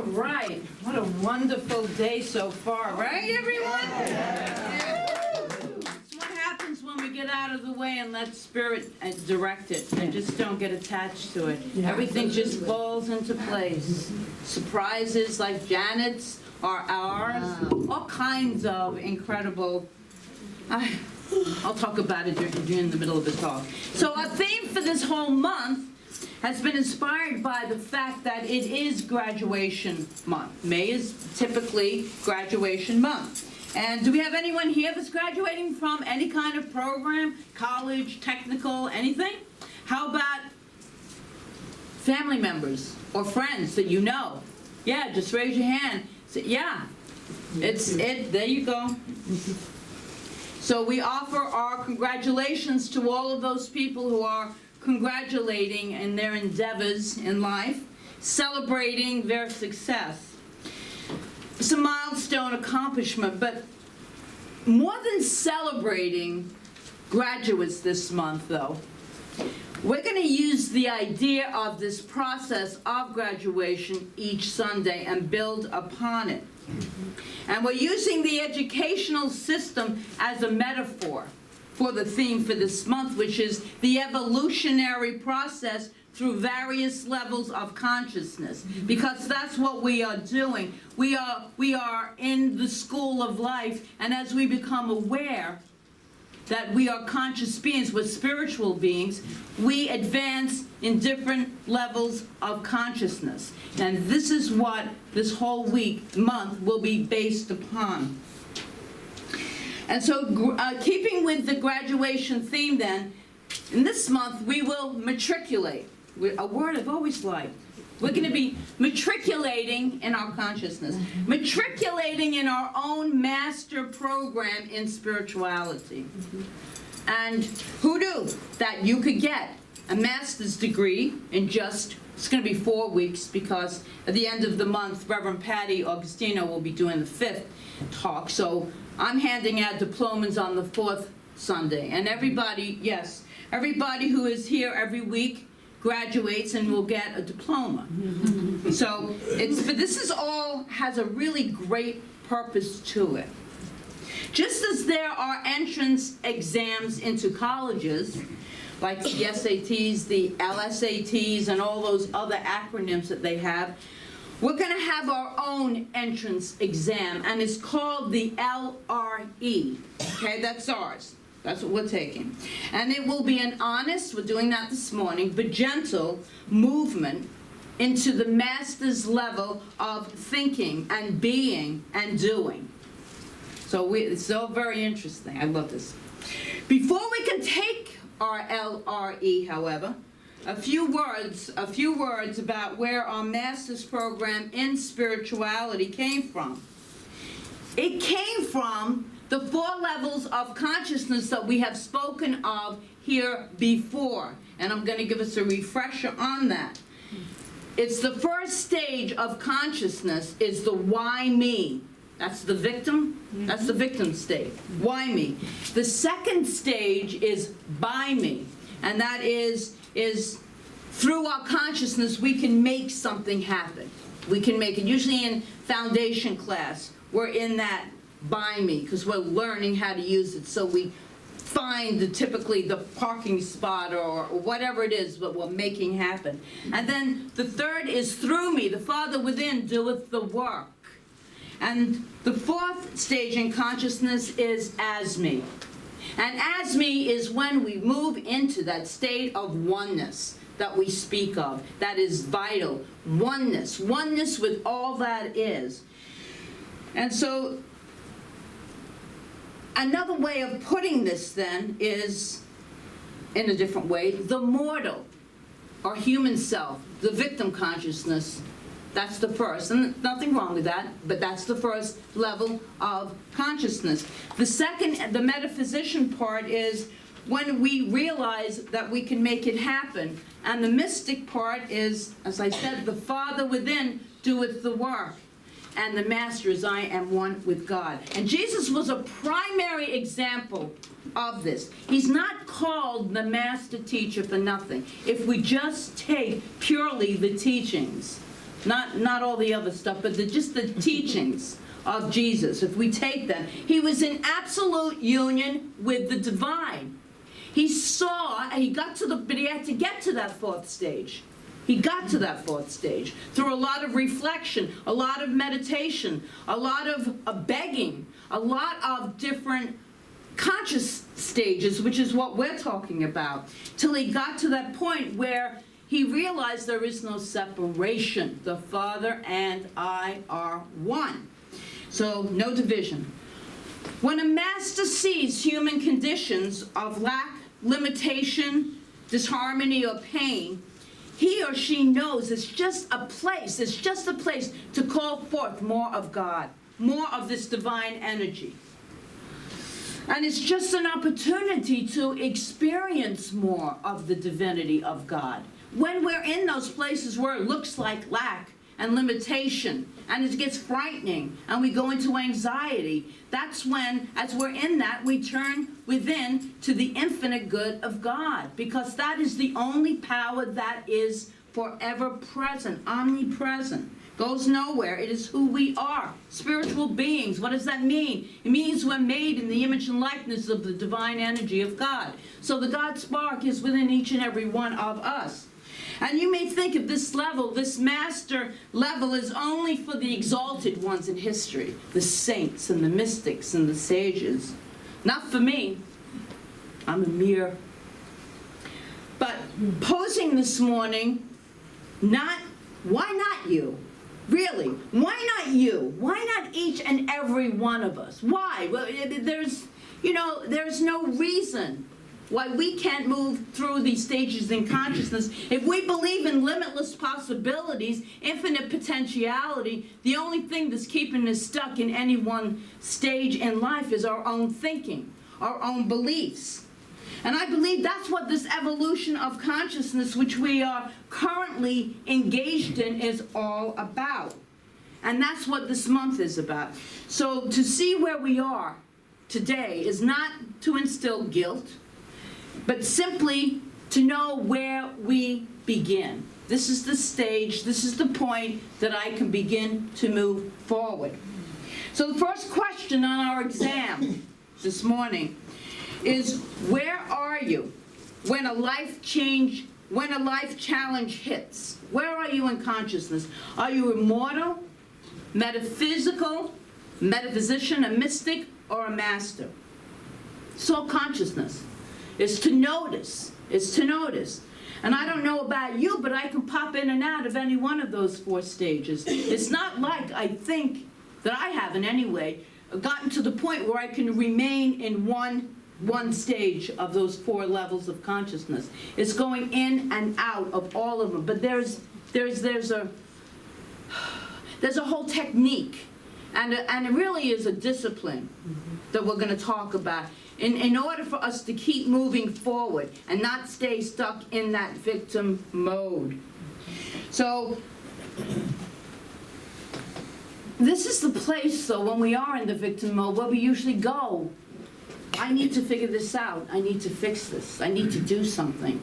All right. What a wonderful day so far, right, everyone? It's what happens when we get out of the way and let Spirit direct it and just don't get attached to it. Everything just falls into place. Surprises like Janet's are ours. All kinds of incredible... I'll talk about it during the middle of the talk. So our theme for this whole month has been inspired by the fact that it is graduation month. May is typically graduation month. And do we have anyone here that's graduating from any kind of program, college, technical, anything? How about family members or friends that you know? Yeah, just raise your hand. Say, yeah, it's it. There you go. So we offer our congratulations to all of those people who are congratulating in their endeavors in life, celebrating their success. It's a milestone accomplishment, but more than celebrating graduates this month, though, we're going to use the idea of this process of graduation each Sunday and build upon it. And we're using the educational system as a metaphor for the theme for this month, which is the evolutionary process through various levels of consciousness, because that's what we are doing. We are in the school of life, and as we become aware that we are conscious beings, we're spiritual beings, we advance in different levels of consciousness. And this is what this whole month will be based upon. And so, keeping with the graduation theme then, in this month we will matriculate. A word I've always liked. We're going to be matriculating in our consciousness. Matriculating in our own master program in spirituality. And who knew that you could get a master's degree in just, it's going to be 4 weeks, because at the end of the month, Reverend Patty Augustino will be doing the 5th talk. So I'm handing out diplomas on the 4th Sunday. And everybody, yes, everybody who is here every week graduates and will get a diploma. So but this is all has a really great purpose to it. Just as there are entrance exams into colleges, like the SATs, the LSATs, and all those other acronyms that they have, we're going to have our own entrance exam, and it's called the LRE. Okay, that's ours. That's what we're taking. And it will be an honest, we're doing that this morning, but gentle movement into the master's level of thinking and being and doing. So it's all very interesting. I love this. Before we can take our LRE, however, a few words about where our master's program in spirituality came from. It came from the 4 levels of consciousness that we have spoken of here before. And I'm going to give us a refresher on that. It's the first stage of consciousness is the why me. That's the victim. That's the victim state. Why me? The second stage is by me. And that is through our consciousness we can make something happen. We can make it. Usually in foundation class, we're in that by me, because we're learning how to use it. So we find typically the parking spot or whatever it is that we're making happen. And then the third is through me. The Father within doeth the work. And the 4th stage in consciousness is as me. And as me is when we move into that state of oneness that we speak of. That is vital. Oneness. Oneness with all that is. And so another way of putting this then is, in a different way, the mortal or human self, the victim consciousness, that's the first. And nothing wrong with that, but that's the first level of consciousness. The second, the metaphysician part, is when we realize that we can make it happen. And the mystic part is, as I said, the Father within doeth the work. And the Master is I am one with God. And Jesus was a primary example of this. He's not called the Master Teacher for nothing. If we just take purely the teachings Not all the other stuff, but just the teachings of Jesus. If we take them, he was in absolute union with the divine. He saw, and but he had to get to that fourth stage. He got to that fourth stage through a lot of reflection, a lot of meditation, a lot of begging, a lot of different conscious stages, which is what we're talking about, till he got to that point where he realized there is no separation. The Father and I are one. So no division. When a master sees human conditions of lack, limitation, disharmony, or pain, he or she knows it's just a place to call forth more of God, more of this divine energy. And it's just an opportunity to experience more of the divinity of God. When we're in those places where it looks like lack and limitation, and it gets frightening, and we go into anxiety, that's when, as we're in that, we turn within to the infinite good of God, because that is the only power that is forever present, omnipresent, goes nowhere. It is who we are, spiritual beings. What does that mean? It means we're made in the image and likeness of the divine energy of God. So the God spark is within each and every one of us. And you may think of this level, this master level, is only for the exalted ones in history, the saints and the mystics and the sages. Not for me. I'm a mere. But posing this morning, why not you? Really, why not you? Why not each and every one of us? Why? Well, there's no reason why we can't move through these stages in consciousness. If we believe in limitless possibilities, infinite potentiality, the only thing that's keeping us stuck in any one stage in life is our own thinking, our own beliefs. And I believe that's what this evolution of consciousness, which we are currently engaged in, is all about. And that's what this month is about. So to see where we are today is not to instill guilt, but simply to know where we begin. This is the stage, this is the point that I can begin to move forward. So the first question on our exam this morning is, where are you when a life challenge hits? Where are you in consciousness? Are you immortal, metaphysical, metaphysician, a mystic, or a master? Soul consciousness is to notice. And I don't know about you, but I can pop in and out of any one of those four stages. It's not like I think that I have in any way gotten to the point where I can remain in one stage of those four levels of consciousness. It's going in and out of all of them. But there's a whole technique, and it really is a discipline that we're going to talk about in order for us to keep moving forward and not stay stuck in that victim mode. So this is the place, though, when we are in the victim mode, where we usually go. I need to figure this out. I need to fix this. I need to do something.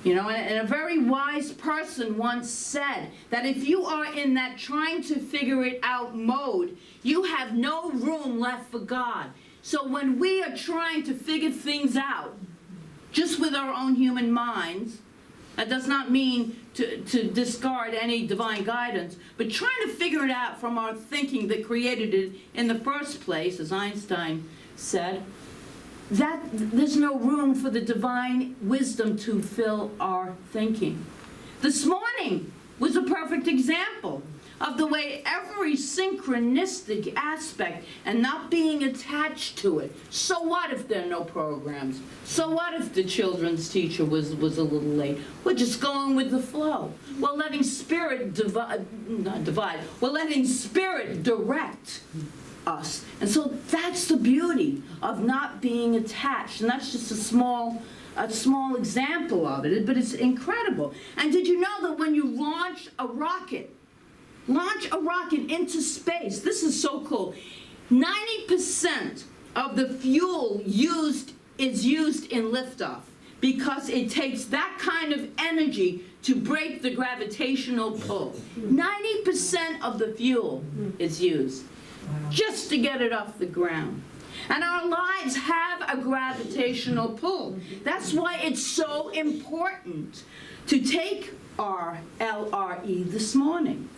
And a very wise person once said that if you are in that trying to figure it out mode, you have no room left for God. So when we are trying to figure things out, just with our own human minds, that does not mean to discard any divine guidance, but trying to figure it out from our thinking that created it in the first place, as Einstein said, that there's no room for the divine wisdom to fill our thinking. This morning was a perfect example of the way every synchronistic aspect and not being attached to it. So what if there are no programs? So what if the children's teacher was a little late? We're just going with the flow. We're letting spirit we're letting spirit direct us. And so that's the beauty of not being attached. And that's just a small example of it, but it's incredible. And did you know that when you launch a rocket into space, this is so cool, 90% of the fuel is used in liftoff. because it takes that kind of energy to break the gravitational pull. 90% of the fuel is used just to get it off the ground. And our lives have a gravitational pull. That's why it's so important to take our LRE this morning,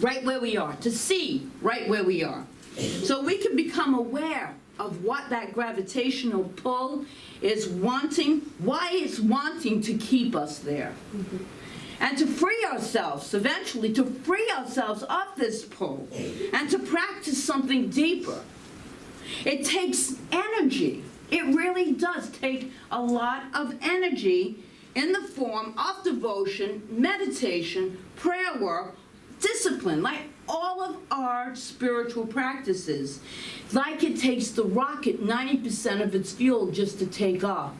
right where we are, to see right where we are, so we can become aware of what that gravitational pull is wanting, why it's wanting to keep us there. And to free ourselves, eventually, to free ourselves of this pull and to practice something deeper. It takes energy. It really does take a lot of energy in the form of devotion, meditation, prayer work, discipline, like all of our spiritual practices. Like it takes the rocket 90% of its fuel just to take off.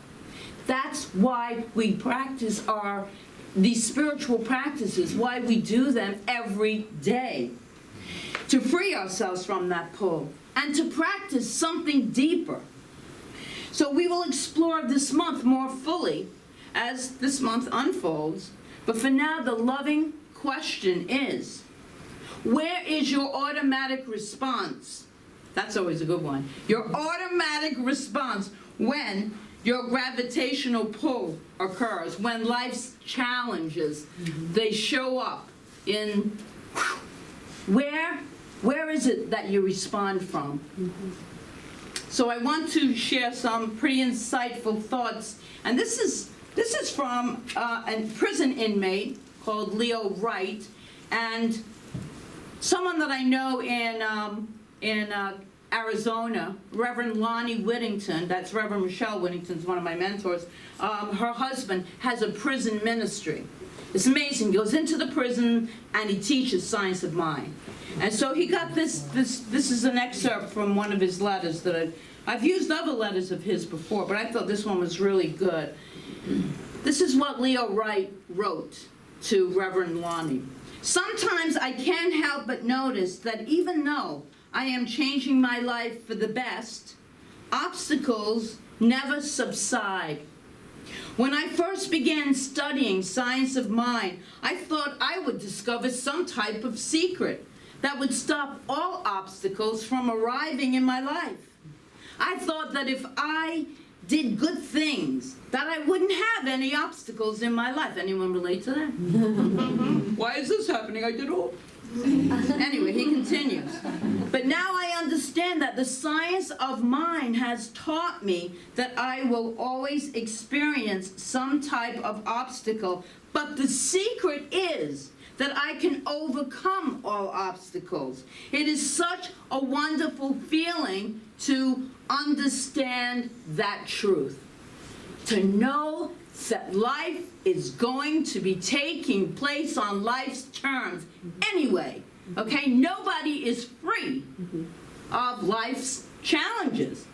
That's why we practice these spiritual practices, why we do them every day. To free ourselves from that pull and to practice something deeper. So we will explore this month more fully as this month unfolds. But for now, the loving question is, where is your automatic response? That's always a good one. Your automatic response when your gravitational pull occurs, when life's challenges, they show up in, where is it that you respond from? So I want to share some pretty insightful thoughts. And this is from a prison inmate called Leo Wright, and someone that I know in Arizona, Reverend Lonnie Whittington, that's Reverend Michelle Whittington's one of my mentors. Her husband has a prison ministry. It's amazing. He goes into the prison and he teaches science of mind. And so he got this is an excerpt from one of his letters that I've used other letters of his before, but I thought this one was really good. This is what Leo Wright wrote to Reverend Lonnie. Sometimes I can't help but notice that even though I am changing my life for the best, obstacles never subside. When I first began studying science of mind, I thought I would discover some type of secret that would stop all obstacles from arriving in my life. I thought that if I did good things, that I wouldn't have any obstacles in my life. Anyone relate to that? Why is this happening? I did all. Anyway, he continues. But now I understand that the science of mind has taught me that I will always experience some type of obstacle. But the secret is that I can overcome all obstacles. It is such a wonderful feeling to understand that truth. To know that life is going to be taking place on life's terms anyway. Okay? Nobody is free of life's challenges.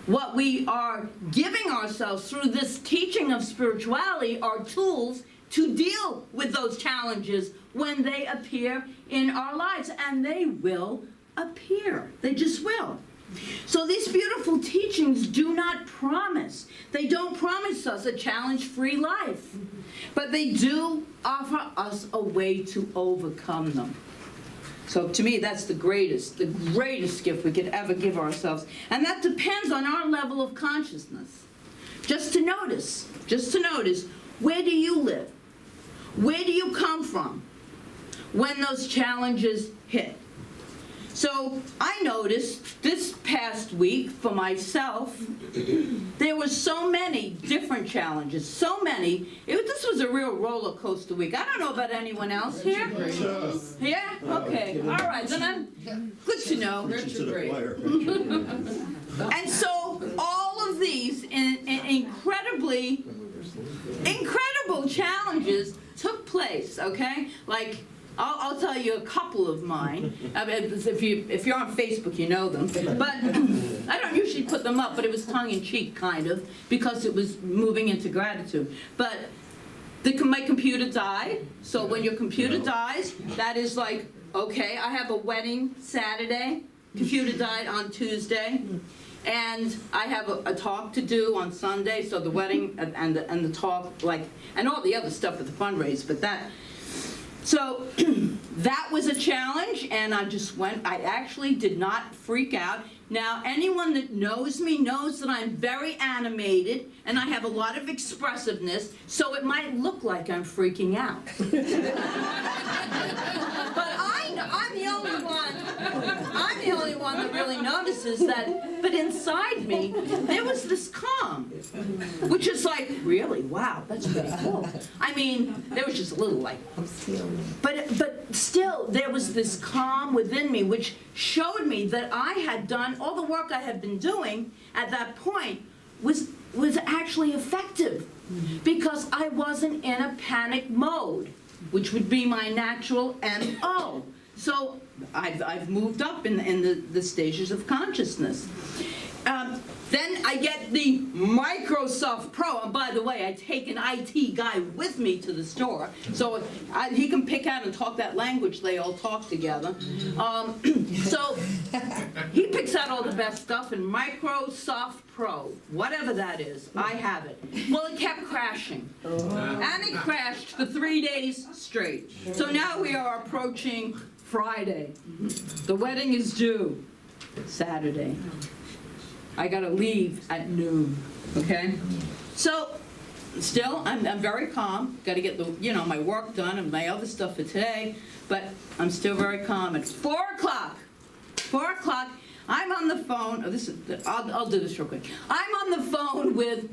What we are giving ourselves through this teaching of spirituality are tools to deal with those challenges when they appear in our lives. And they will appear. They just will. So these beautiful teachings do not promise. They don't promise us a challenge-free life. But they do offer us a way to overcome them. So to me, that's the greatest gift we could ever give ourselves. And that depends on our level of consciousness. Just to notice, where do you live? Where do you come from when those challenges hit? So I noticed this past week for myself, there were so many different challenges, so many. This was a real roller coaster week. I don't know about anyone else here. Yeah? Okay. All right. Then good to know. And so all of these incredible challenges took place, okay? Like, I'll tell you a couple of mine. If you're on Facebook, you know them. But I don't usually put them up, but it was tongue-in-cheek, kind of, because it was moving into gratitude. But my computer died. So when your computer dies, that is like, okay, I have a wedding Saturday. Computer died on Tuesday. And I have a talk to do on Sunday, so the wedding and the talk, and all the other stuff at the fundraise, but so that was a challenge, and I just went. I actually did not freak out. Now, anyone that knows me knows that I'm very animated, and I have a lot of expressiveness, so it might look like I'm freaking out. But I'm the only one. I'm the only one that really notices that. But inside me, there was this calm, which is like, really, wow, that's pretty cool. I mean, there was just a little but still, there was this calm within me, which showed me that I had done all the work I had been doing at that point was actually effective, because I wasn't in a panic mode, which would be my natural MO. So I've moved up in the stages of consciousness. Then I get the Microsoft Pro, and by the way, I take an IT guy with me to the store, so he can pick out and talk that language they all talk together. So he picks out all the best stuff in Microsoft Pro, whatever that is, I have it. Well, it kept crashing, and it crashed for 3 days straight. So now we are approaching Friday. The wedding is due Saturday. I gotta leave at noon, okay? So, still, I'm very calm. Gotta get my work done and my other stuff for today, but I'm still very calm. At 4 o'clock, I'm on the phone. I'll do this real quick. I'm on the phone with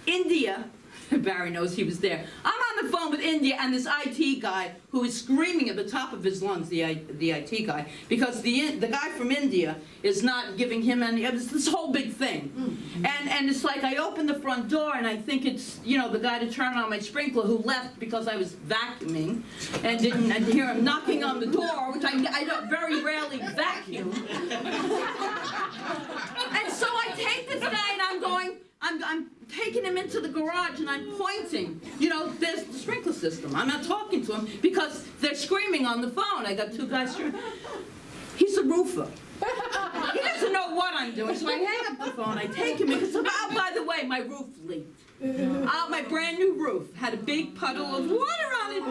India. Barry knows he was there. I'm on the phone with India and this IT guy who is screaming at the top of his lungs, the IT guy, because the guy from India is not giving him any, it's this whole big thing. And it's like I open the front door and I think it's, the guy to turn on my sprinkler who left because I was vacuuming and didn't hear him knocking on the door, which I don't very rarely vacuum. And so I take this guy and I'm taking him into the garage and I'm pointing. There's the sprinkler system. I'm not talking to him because they're screaming on the phone. I got two guys screaming. He's a roofer. He doesn't know what I'm doing, so I hang up the phone. I take him because, by the way, my roof leaked. My brand new roof had a big puddle of water on it.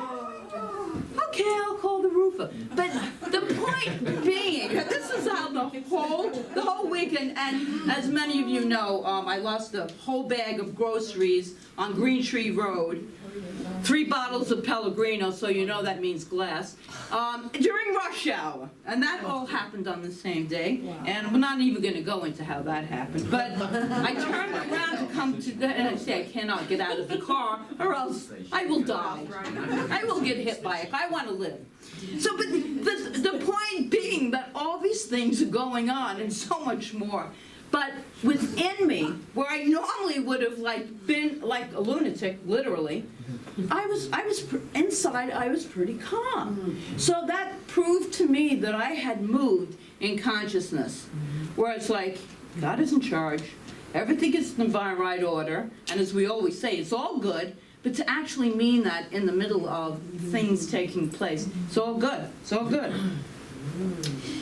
Okay, I'll call the roofer. But the point being, this is how the whole weekend, and as many of you know, I lost a whole bag of groceries on Green Tree Road, 3 bottles of Pellegrino, so you know that means glass, during rush hour. And that all happened on the same day. Wow. And we're not even going to go into how that happened. But I turned around to come to and I say I cannot get out of the car or else I will die. I will get hit by it. I want to live. So, but the point being that all these things are going on and so much more. But within me, where I normally would have been like a lunatic, literally, inside I was pretty calm. So that proved to me that I had moved in consciousness, where it's like, God is in charge, everything is in the right order, and as we always say, it's all good, but to actually mean that in the middle of things taking place, it's all good, it's all good.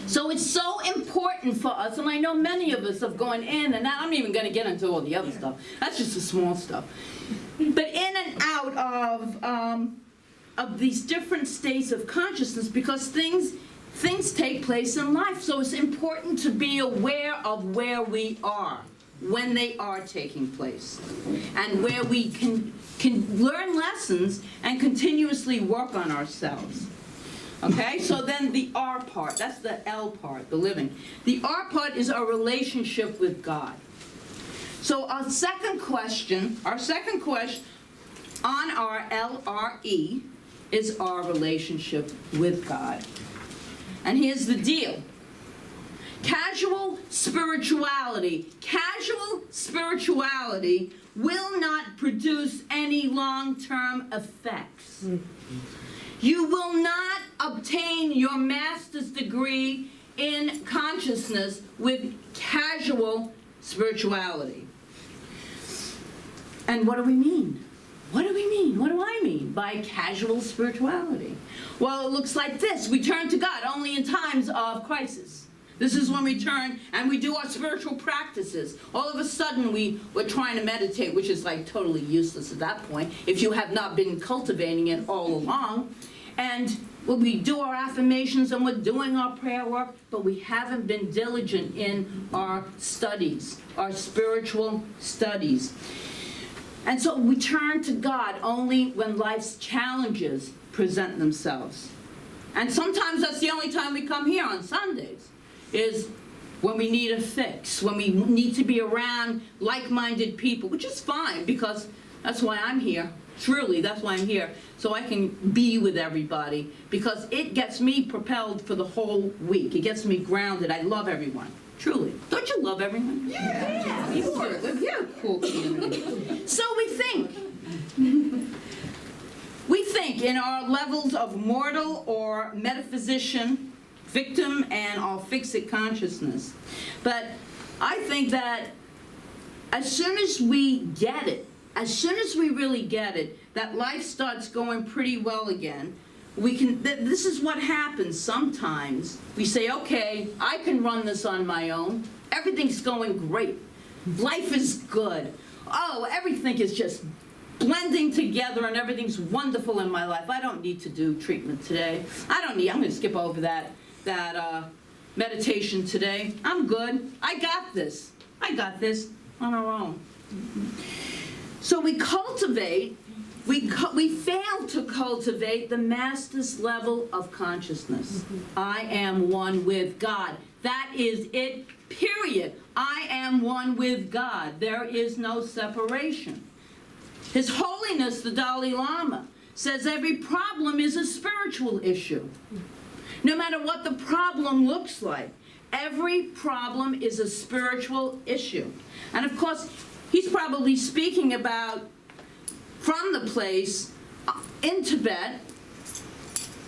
So it's so important for us, and I know many of us have gone in, and I'm not even going to get into all the other stuff. That's just the small stuff. But in and out of these different states of consciousness, because things take place in life. So it's important to be aware of where we are when they are taking place, and where we can learn lessons and continuously work on ourselves. Okay, so then the R part, that's the L part, the living. The R part is our relationship with God. So our second question on our LRE is our relationship with God. And here's the deal. Casual spirituality will not produce any long-term effects. You will not obtain your master's degree in consciousness with casual spirituality. And what do we mean? What do we mean? What do I mean by casual spirituality? Well, it looks like this. We turn to God only in times of crisis. This is when we turn and we do our spiritual practices. All of a sudden, we're trying to meditate, which is like totally useless at that point if you have not been cultivating it all along. And when we do our affirmations and we're doing our prayer work, but we haven't been diligent in our studies, our spiritual studies. And so we turn to God only when life's challenges present themselves. And sometimes that's the only time we come here on Sundays, is when we need a fix, when we need to be around like-minded people, which is fine, because that's why I'm here. Truly, that's why I'm here, so I can be with everybody, because it gets me propelled for the whole week. It gets me grounded. I love everyone. Truly. Don't you love everyone? Yeah. You're a cool community. So we think in our levels of mortal or metaphysician, victim, and I'll fix it consciousness. But I think that as soon as we get it, as soon as we really get it, that life starts going pretty well again, this is what happens sometimes. We say, okay, I can run this on my own. Everything's going great. Life is good. Oh, everything is just blending together and everything's wonderful in my life. I don't need to do treatment today. I'm going to skip over that meditation today. I'm good. I got this on our own. So we fail to cultivate the master's level of consciousness. I am one with God. That is it, period. I am one with God. There is no separation. His Holiness, the Dalai Lama, says every problem is a spiritual issue. No matter what the problem looks like, every problem is a spiritual issue. And of course, he's probably speaking about from the place in Tibet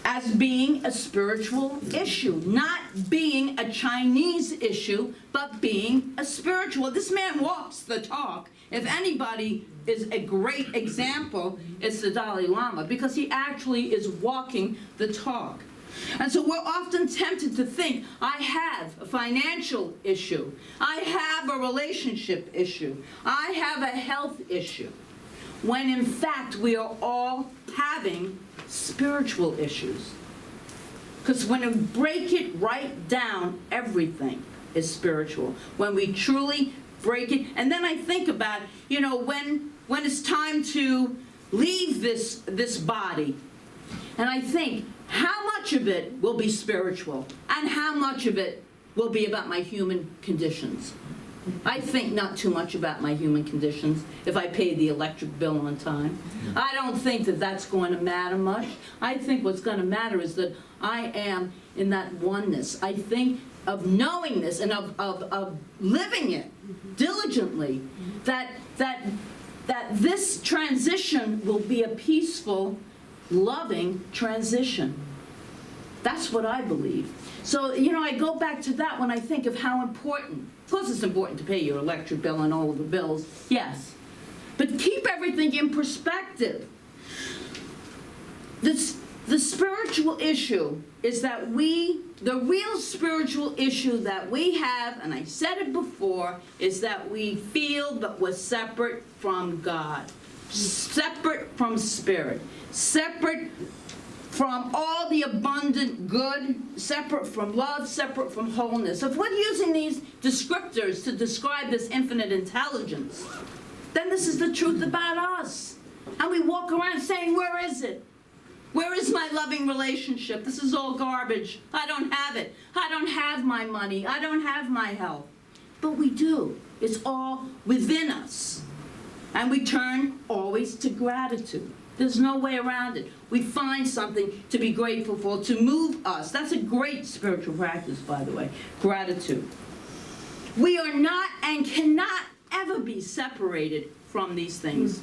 as being a spiritual issue, not being a Chinese issue, but being a spiritual. This man walks the talk. If anybody is a great example, it's the Dalai Lama, because he actually is walking the talk. And so we're often tempted to think, I have a financial issue, I have a relationship issue, I have a health issue, when in fact we are all having spiritual issues. Because when we break it right down, everything is spiritual. When we truly break it, and then I think about, when it's time to leave this body, and I think, how much of it will be spiritual, and how much of it will be about my human conditions? I think not too much about my human conditions if I pay the electric bill on time. I don't think that that's going to matter much. I think what's going to matter is that I am in that oneness. I think of knowing this and of living it diligently, that this transition will be a peaceful, loving transition. That's what I believe. So, I go back to that when I think of how important. Of course it's important to pay your electric bill and all of the bills, yes. But keep everything in perspective. The spiritual issue is that the real spiritual issue that we have, and I said it before, is that we feel that we're separate from God, separate from spirit, separate from all the abundant good, separate from love, separate from wholeness. If we're using these descriptors to describe this infinite intelligence, then this is the truth about us. And we walk around saying, where is it? Where is my loving relationship? This is all garbage. I don't have it. I don't have my money. I don't have my health. But we do. It's all within us. And we turn always to gratitude. There's no way around it. We find something to be grateful for, to move us. That's a great spiritual practice, by the way, gratitude. We are not and cannot ever be separated from these things.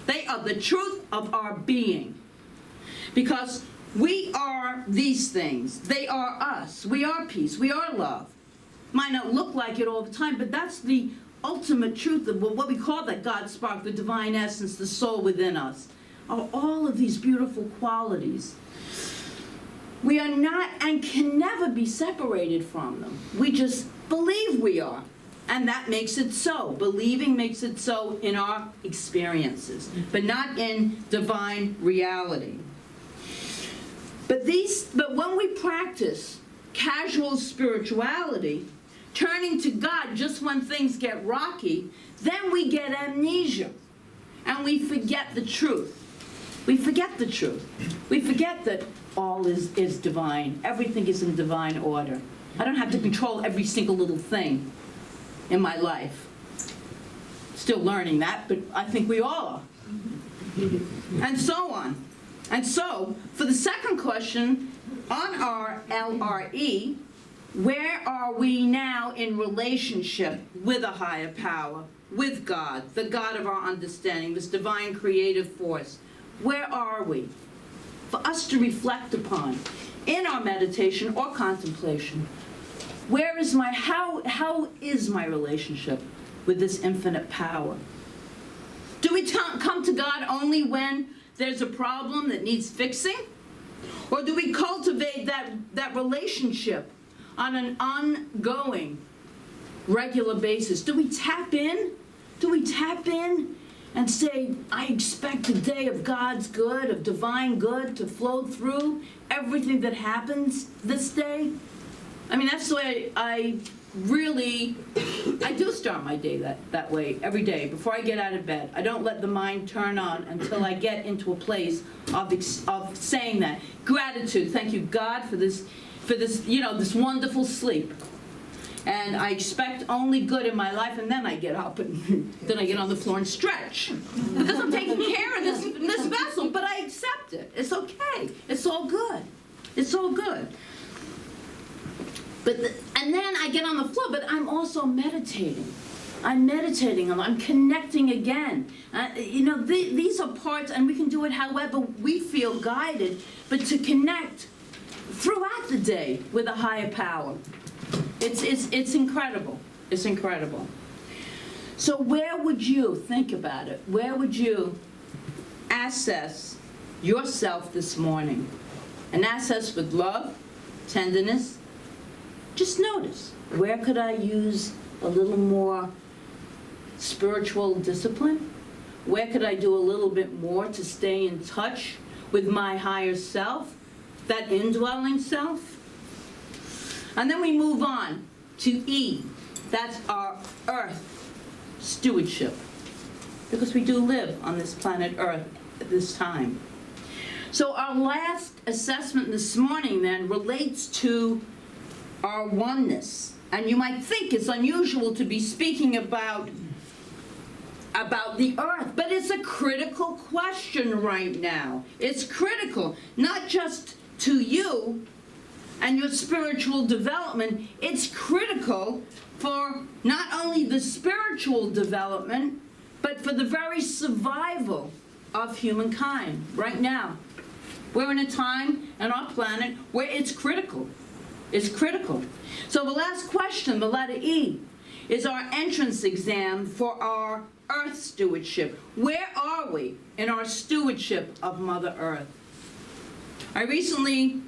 They are the truth of our being. Because we are these things. They are us. We are peace. We are love. Might not look like it all the time, but that's the ultimate truth of what we call that God spark, the divine essence, the soul within us. Are all of these beautiful qualities. We are not and can never be separated from them. We just believe we are. And that makes it so. Believing makes it so in our experiences, but not in divine reality. But when we practice casual spirituality, turning to God just when things get rocky, then we get amnesia and we forget the truth. We forget the truth. We forget that all is divine. Everything is in divine order. I don't have to control every single little thing in my life. Still learning that, but I think we all are. And so on. And so, for the second question, on our LRE, where are we now in relationship with a higher power, with God, the God of our understanding, this divine creative force? Where are we? For us to reflect upon in our meditation or contemplation. How is my relationship with this infinite power? Do we come to God only when there's a problem that needs fixing? Or do we cultivate that relationship on an ongoing, regular basis? Do we tap in? Do we tap in and say, I expect a day of God's good, of divine good to flow through everything that happens this day? I mean, that's the way I do start my day that way, every day, before I get out of bed. I don't let the mind turn on until I get into a place of saying that. Gratitude, thank you, God, for this, this wonderful sleep. And I expect only good in my life, and then I get up and then I get on the floor and stretch. Because I'm taking care of this vessel, but I accept it. It's okay. It's all good. It's all good. And then I get on the floor, but I'm also meditating. I'm meditating, I'm connecting again. These are parts, and we can do it however we feel guided, but to connect throughout the day with a higher power. It's incredible. It's incredible. So where would you, think about it, where would you assess yourself this morning? And assess with love, tenderness. Just notice, where could I use a little more spiritual discipline? Where could I do a little bit more to stay in touch with my higher self, that indwelling self? And then we move on to E. That's our Earth stewardship. Because we do live on this planet Earth at this time. So our last assessment this morning then relates to our oneness. And you might think it's unusual to be speaking about the earth, but it's a critical question right now. It's critical, not just to you and your spiritual development, it's critical for not only the spiritual development, but for the very survival of humankind right now. We're in a time on our planet where it's critical. It's critical. So the last question, the letter E, is our entrance exam for our Earth stewardship. Where are we in our stewardship of Mother Earth? I recently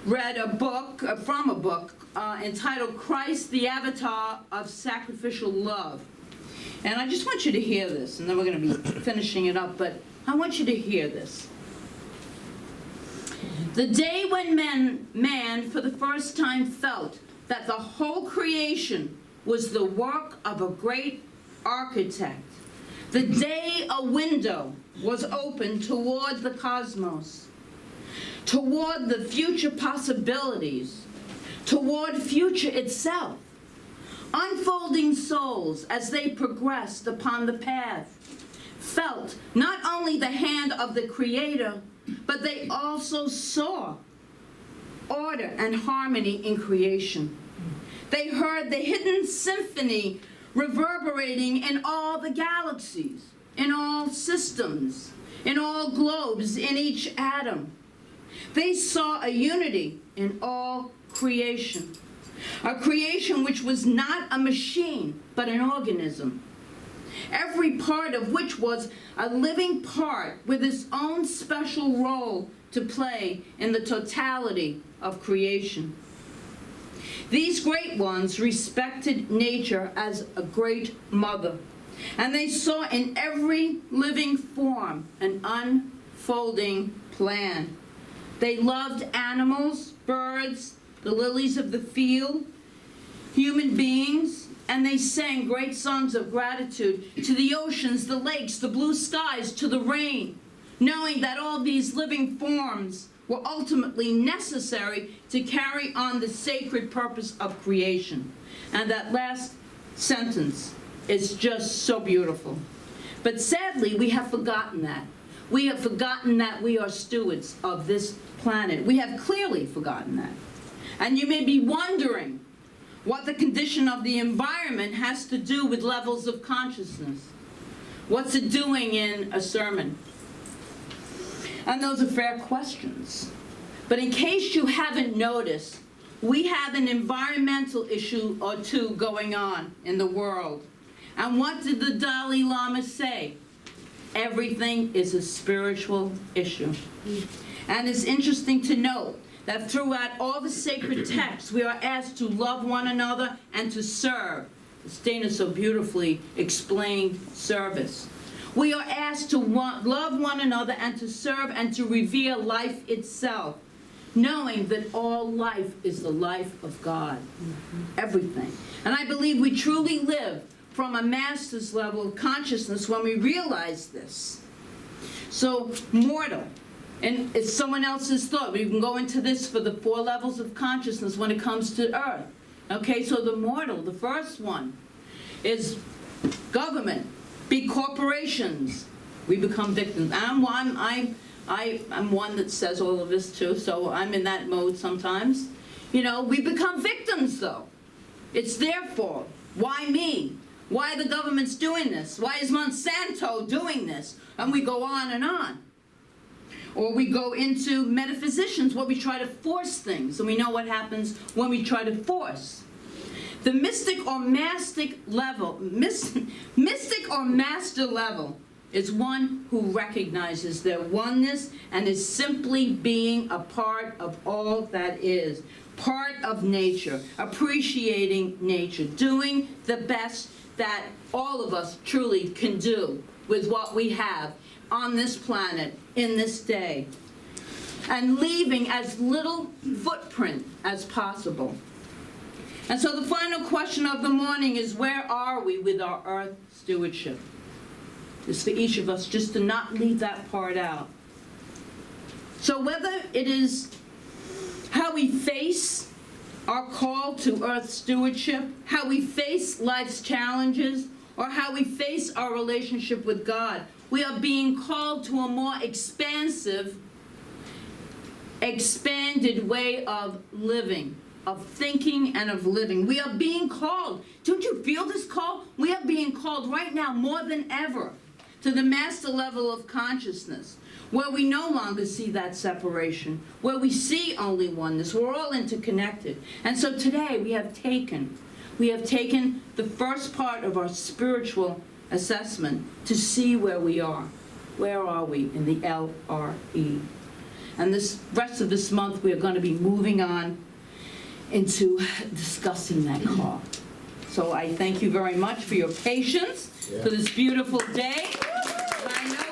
read a book, entitled Christ, the Avatar of Sacrificial Love. And I just want you to hear this, and then we're going to be finishing it up, but I want you to hear this. The day when man for the first time felt that the whole creation was the work of a great architect. The day a window was opened toward the cosmos, toward the future possibilities, toward future itself. Unfolding souls as they progressed upon the path felt not only the hand of the Creator, but they also saw order and harmony in creation. They heard the hidden symphony reverberating in all the galaxies, in all systems, in all globes, in each atom. They saw a unity in all creation, a creation which was not a machine, but an organism, every part of which was a living part with its own special role to play in the totality of creation. These great ones respected nature as a great mother, and they saw in every living form an unfolding plan. They loved animals, birds, the lilies of the field, human beings, and they sang great songs of gratitude to the oceans, the lakes, the blue skies, to the rain, knowing that all these living forms were ultimately necessary to carry on the sacred purpose of creation. And that last sentence is just so beautiful. But sadly, we have forgotten that. We have forgotten that we are stewards of this planet. We have clearly forgotten that. And you may be wondering what the condition of the environment has to do with levels of consciousness. What's it doing in a sermon? And those are fair questions. But in case you haven't noticed, we have an environmental issue or two going on in the world. And what did the Dalai Lama say? Everything is a spiritual issue. And it's interesting to note that throughout all the sacred texts, we are asked to love one another and to serve. As Dana so beautifully explained service. We are asked to love one another and to serve and to revere life itself, knowing that all life is the life of God. Everything. And I believe we truly live from a master's level of consciousness when we realize this. So, mortal. And it's someone else's thought. We can go into this for the 4 levels of consciousness when it comes to earth. Okay, so the mortal, the first one, is government, big corporations. We become victims. I'm one that says all of this too, so I'm in that mode sometimes. You know, we become victims though. It's their fault. Why me? Why the government's doing this? Why is Monsanto doing this? And we go on and on. Or we go into metaphysicians where we try to force things, and we know what happens when we try to force. The mystic or master level is one who recognizes their oneness and is simply being a part of all that is, part of nature, appreciating nature, doing the best that all of us truly can do with what we have on this planet, in this day, and leaving as little footprint as possible. And so the final question of the morning is, where are we with our earth stewardship? It's for each of us just to not leave that part out. So whether it is how we face our call to earth stewardship, how we face life's challenges, or how we face our relationship with God, we are being called to a more expansive, expanded way of living, of thinking and of living. We are being called. Don't you feel this call? We are being called right now more than ever to the master level of consciousness, where we no longer see that separation, where we see only oneness. We're all interconnected. And so today we have taken the first part of our spiritual assessment to see where we are. Where are we in the LRE? And this rest of this month we are going to be moving on into discussing that call. So I thank you very much for your patience for this beautiful day. I know